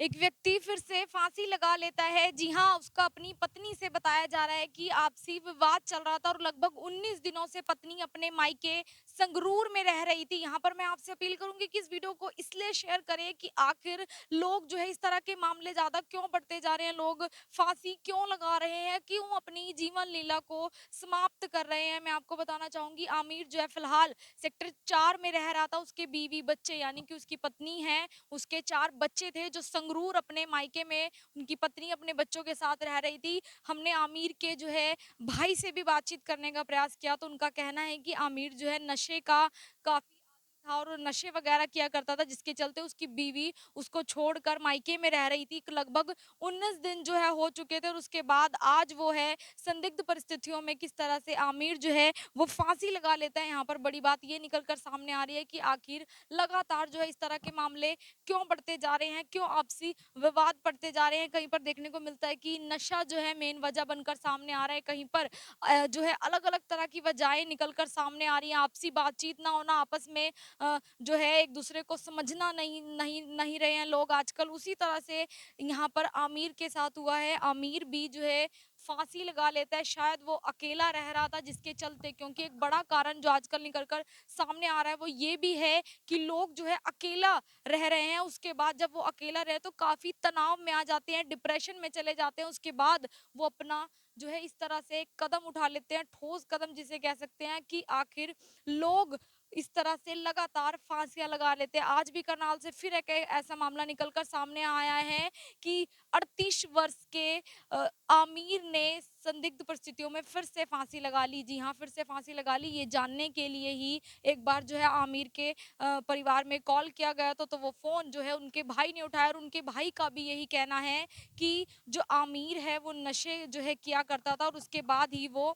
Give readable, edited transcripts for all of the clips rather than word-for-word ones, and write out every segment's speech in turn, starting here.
एक व्यक्ति फिर से फांसी लगा लेता है। जी हाँ, उसका अपनी पत्नी से बताया जा रहा है कि आपसी विवाद चल रहा था और लगभग 19 दिनों से पत्नी अपने मायके संगरूर में रह रही थी। यहाँ पर मैं आपसे अपील करूँगी कि इस वीडियो को इसलिए शेयर करें कि आखिर लोग जो है इस तरह के मामले ज़्यादा क्यों बढ़ते जा रहे हैं, लोग फांसी क्यों लगा रहे हैं, क्यों अपनी जीवन लीला को समाप्त कर रहे हैं। मैं आपको बताना चाहूँगी आमिर जो है फिलहाल सेक्टर 4 में रह रहा था, उसके बीवी बच्चे यानी कि उसकी पत्नी है, उसके 4 बच्चे थे जो संगरूर अपने मायके में उनकी पत्नी अपने बच्चों के साथ रह रही थी। हमने आमिर के जो है भाई से भी बातचीत करने का प्रयास किया तो उनका कहना है कि आमिर जो है नशे का काफ़ी आदी था और नशे वग़ैरह किया करता था, जिसके चलते उसकी बीवी उसको छोड़कर मायके में रह रही थी। लगभग 19 दिन जो है हो चुके थे और उसके बाद आज वो है संदिग्ध परिस्थितियों में किस तरह से आमिर जो है वो फांसी लगा लेता है। यहाँ पर बड़ी बात ये निकल कर सामने आ रही है कि आखिर लगातार जो है इस तरह के मामले क्यों बढ़ते जा रहे हैं, क्यों आपसी विवाद बढ़ते जा रहे हैं। कहीं पर देखने को मिलता है कि नशा जो है मेन वजह बनकर सामने आ रहा है, कहीं पर जो है अलग-अलग तरह की वजहें निकल कर सामने आ रही हैं, आपसी बातचीत ना होना, आपस में जो है एक-दूसरे को समझना नहीं नहीं नहीं रहे हैं लोग आजकल। उसी तरह से यहाँ पर आमिर के साथ हुआ है, आमिर भी जो है फांसी लगा लेता है, शायद वो अकेला रह रहा था जिसके चलते, क्योंकि एक बड़ा कारण जो आजकल निकल कर सामने आ रहा है वो ये भी है कि लोग जो है अकेला रह रहे हैं, उसके बाद जब वो अकेला रहे तो काफ़ी तनाव में आ जाते हैं, डिप्रेशन में चले जाते हैं, उसके बाद वो अपना जो है इस तरह से एक कदम उठा लेते हैं, ठोस कदम जिसे कह सकते हैं कि आखिर लोग इस तरह से लगातार फांसियाँ लगा लेते हैं। आज भी करनाल से फिर एक ऐसा मामला निकल कर सामने आया है कि 38 वर्ष के आमिर ने संदिग्ध परिस्थितियों में फिर से फांसी लगा ली। जी हाँ, फिर से फांसी लगा ली। ये जानने के लिए ही एक बार जो है आमिर के परिवार में कॉल किया गया तो वो फ़ोन जो है उनके भाई ने उठाया और उनके भाई का भी यही कहना है कि जो आमिर है वो नशे जो है किया करता था और उसके बाद ही वो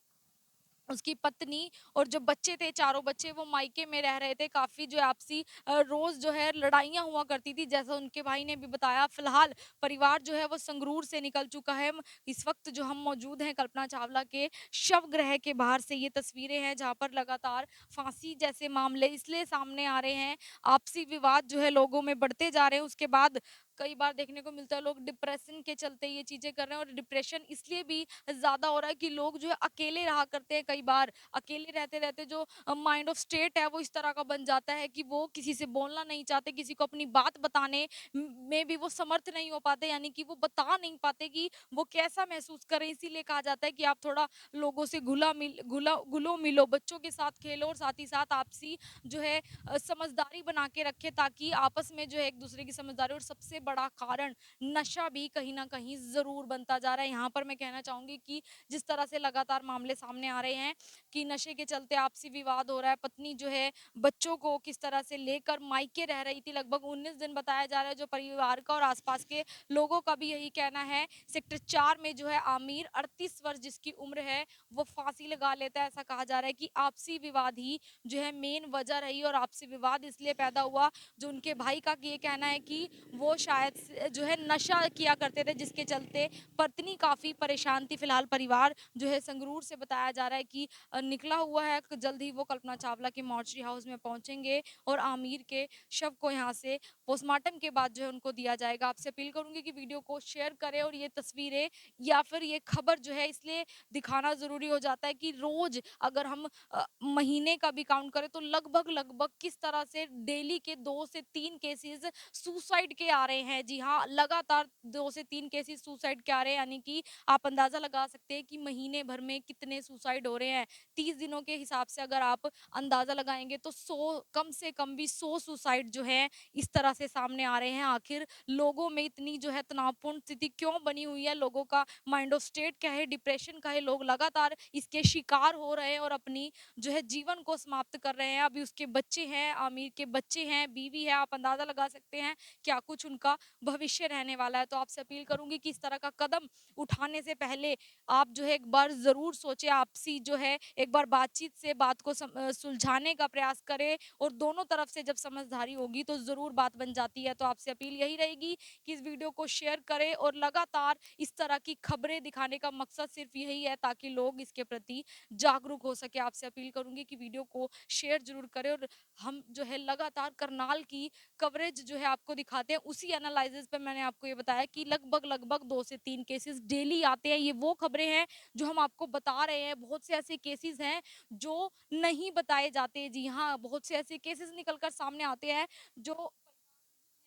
उसकी पत्नी और जो बच्चे थे, चारों बच्चे वो मायके में रह रहे थे। काफ़ी जो है आपसी रोज़ जो है लड़ाइयाँ हुआ करती थी, जैसा उनके भाई ने भी बताया। फ़िलहाल परिवार जो है वो संगरूर से निकल चुका है। इस वक़्त जो हम मौजूद हैं कल्पना चावला के शवगृह के बाहर से ये तस्वीरें हैं, जहाँ पर लगातार फांसी जैसे मामले इसलिए सामने आ रहे हैं, आपसी विवाद जो है लोगों में बढ़ते जा रहे हैं। उसके बाद कई बार देखने को मिलता है लोग डिप्रेशन के चलते ये चीज़ें कर रहे हैं और डिप्रेशन इसलिए भी ज़्यादा हो रहा है कि लोग जो है अकेले रहा करते हैं कई बार। अकेले रहते-रहते जो माइंड ऑफ स्टेट है वो इस तरह का बन जाता है कि वो किसी से बोलना नहीं चाहते, किसी को अपनी बात बताने में भी वो समर्थ नहीं हो पाते, यानी कि वो बता नहीं पाते कि वो कैसा महसूस करें। इसीलिए कहा जाता है कि आप थोड़ा लोगों से घुलो-मिलो, बच्चों के साथ खेलो और साथ ही साथ आपसी जो है समझदारी बना के रखें ताकि आपस में जो है एक-दूसरे की समझदारी और सबसे बड़ा कारण नशा भी कहीं न कहीं ज़रूर बनता जा रहा है। यहाँ पर मैं कहना चाहूँगी कि जिस तरह से लगातार मामले सामने आ रहे हैं कि नशे के चलते आपसी विवाद हो रहा है, पत्नी जो है बच्चों को किस तरह से लेकर मायके रह रही थी, लगभग 19 दिन बताया जा रहा है, जो परिवार का और आसपास के लोगों का भी यही कहना है। सेक्टर 4 में जो है आमिर 38 वर्ष जिसकी उम्र है, वो फांसी लगा लेता है। ऐसा कहा जा रहा है कि आपसी विवाद ही जो है मेन वजह रही और आपसी विवाद इसलिए पैदा हुआ, जो उनके भाई का ये कहना है कि वो शायद से जो है नशा किया करते थे जिसके चलते पत्नी काफ़ी परेशान थी। फिलहाल परिवार जो है संगरूर से बताया जा रहा है कि निकला हुआ है, जल्द ही वो कल्पना चावला के मॉर्चरी हाउस में पहुँचेंगे और आमिर के शव को यहाँ से पोस्टमार्टम के बाद जो है उनको दिया जाएगा। आपसे अपील करूँगी कि वीडियो को शेयर करें और ये तस्वीरें या फिर ये खबर जो है इसलिए दिखाना ज़रूरी हो जाता है कि रोज़ अगर हम महीने का भी काउंट करें तो लगभग-लगभग किस तरह से डेली के 2 से 3 केसेज़ सुसाइड के आ रहे हैं। जी हाँ, लगातार 2 से 3 केसेज़ सुसाइड के आ रहे हैं, यानी कि आप अंदाज़ा लगा सकते हैं कि महीने भर में कितने सुसाइड हो रहे हैं। 30 दिनों के हिसाब से अगर आप अंदाज़ा लगाएँगे तो 100 कम से कम भी 100 सुसाइड जो है इस तरह से सामने आ रहे हैं। आखिर लोगों में इतनी जो है तनावपूर्ण स्थिति क्यों बनी हुई है? लोगों का माइंड ऑफ स्टेट क्या है? डिप्रेशन का है? लोग लगातार इसके शिकार हो रहे हैं और अपनी जो है जीवन को समाप्त कर रहे हैं। अभी उसके बच्चे हैं, आमिर के बच्चे हैं, बीवी है, आप अंदाज़ा लगा सकते हैं क्या कुछ उनका भविष्य रहने वाला है। तो आपसे अपील करूँगी कि इस तरह का कदम उठाने से पहले आप जो है एक बार ज़रूर सोचें, आपसी जो है एक बार बातचीत से बात को सुलझाने का प्रयास करें और दोनों तरफ से जब समझदारी होगी तो ज़रूर बात बन जाती है। तो आपसे अपील यही रहेगी कि इस वीडियो को शेयर करें और लगातार इस तरह की खबरें दिखाने का मकसद सिर्फ़ यही है ताकि लोग इसके प्रति जागरूक हो सके। आपसे अपील करूँगी कि वीडियो को शेयर ज़रूर करें और हम जो है लगातार करनाल की कवरेज जो है आपको दिखाते हैं उसी एनालिसिस पे मैंने आपको ये बताया कि लगभग 2 से 3 केसेस डेली आते हैं। ये वो खबरें हैं जो हम आपको बता रहे हैं। बहुत से ऐसे केसेस हैं जो नहीं बताए जाते। जी हाँ, बहुत से ऐसे केसेस निकल कर सामने आते हैं जो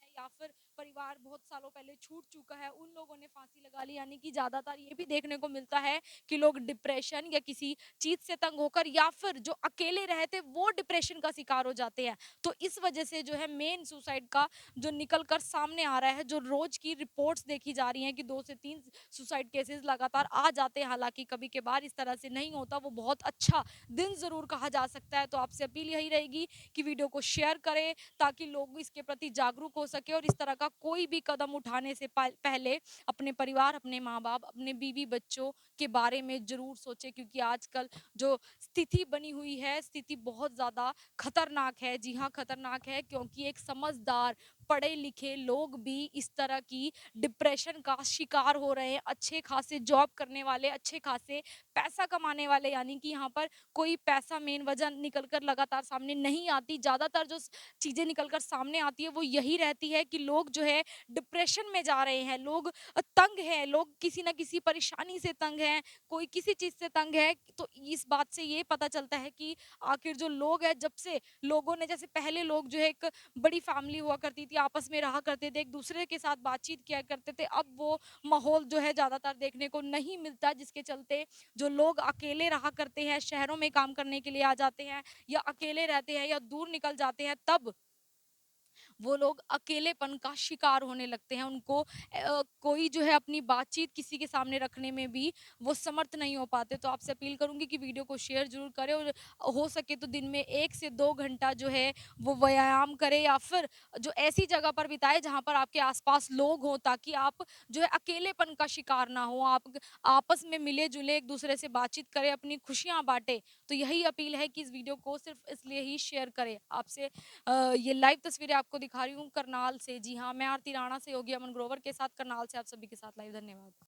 है या फिर परिवार बहुत सालों पहले छूट चुका है, उन लोगों ने फांसी लगा ली। यानी कि ज्यादातर ये भी देखने को मिलता है कि लोग डिप्रेशन या किसी चीज से तंग होकर या फिर जो अकेले रहते वो डिप्रेशन का शिकार हो जाते हैं। तो इस वजह से जो है मेन सुसाइड का जो निकल कर सामने आ रहा है, जो रोज की रिपोर्ट्स देखी जा रही हैं कि 2 से 3 सुसाइड केसेस लगातार आ जाते हैं। हालांकि कभी कभार इस तरह से नहीं होता, वो बहुत अच्छा दिन जरूर कहा जा सकता है। तो आपसे अपील यही रहेगी कि वीडियो को शेयर करें ताकि लोग इसके प्रति जागरूक हो सके और इस तरह का कोई भी कदम उठाने से पहले अपने परिवार, अपने माँ-बाप, अपने बीवी बच्चों के बारे में ज़रूर सोचें, क्योंकि आजकल जो स्थिति बनी हुई है, स्थिति बहुत ज़्यादा खतरनाक है। जी हाँ, खतरनाक है क्योंकि एक समझदार, पढ़े-लिखे लोग भी इस तरह की डिप्रेशन का शिकार हो रहे हैं। अच्छे खासे जॉब करने वाले, अच्छे खासे पैसा कमाने वाले, यानी कि यहाँ पर कोई पैसा मेन वजह निकल कर लगातार सामने नहीं आती। ज़्यादातर जो चीज़ें निकल कर सामने आती है वो यही रहती है कि लोग जो है डिप्रेशन में जा रहे हैं, लोग तंग हैं, लोग किसी न किसी परेशानी से तंग हैं, कोई किसी चीज़ से तंग है। तो इस बात से ये पता चलता है कि आखिर जो लोग हैं, जब से लोगों ने, जैसे पहले लोग जो है एक बड़ी फैमिली हुआ करती थी, आपस में रहा करते थे, एक दूसरे के साथ बातचीत किया करते थे, अब वो माहौल जो है ज़्यादातर देखने को नहीं मिलता, जिसके चलते जो लोग अकेले रहा करते हैं, शहरों में काम करने के लिए आ जाते हैं या अकेले रहते हैं या दूर निकल जाते हैं, तब वो लोग अकेलेपन का शिकार होने लगते हैं। उनको कोई जो है अपनी बातचीत किसी के सामने रखने में भी वो समर्थ नहीं हो पाते। तो आपसे अपील करूँगी कि वीडियो को शेयर ज़रूर करें और हो सके तो दिन में 1 से 2 घंटा जो है वो व्यायाम करें या फिर जो ऐसी जगह पर बिताएँ जहाँ पर आपके आस-पास लोग हों, ताकि आप जो है अकेलेपन का शिकार ना हो। आप आपस में मिले-जुले एक-दूसरे से बातचीत करें, अपनी खुशियाँ बाँटें। तो यही अपील है कि इस वीडियो को सिर्फ़ इसलिए ही शेयर करें। आपसे ये लाइव तस्वीरें आपको दिखा रही हूँ करनाल से। जी हाँ, मैं आरती राणा से, योगी अमन ग्रोवर के साथ करनाल से आप सभी के साथ लाइव। धन्यवाद।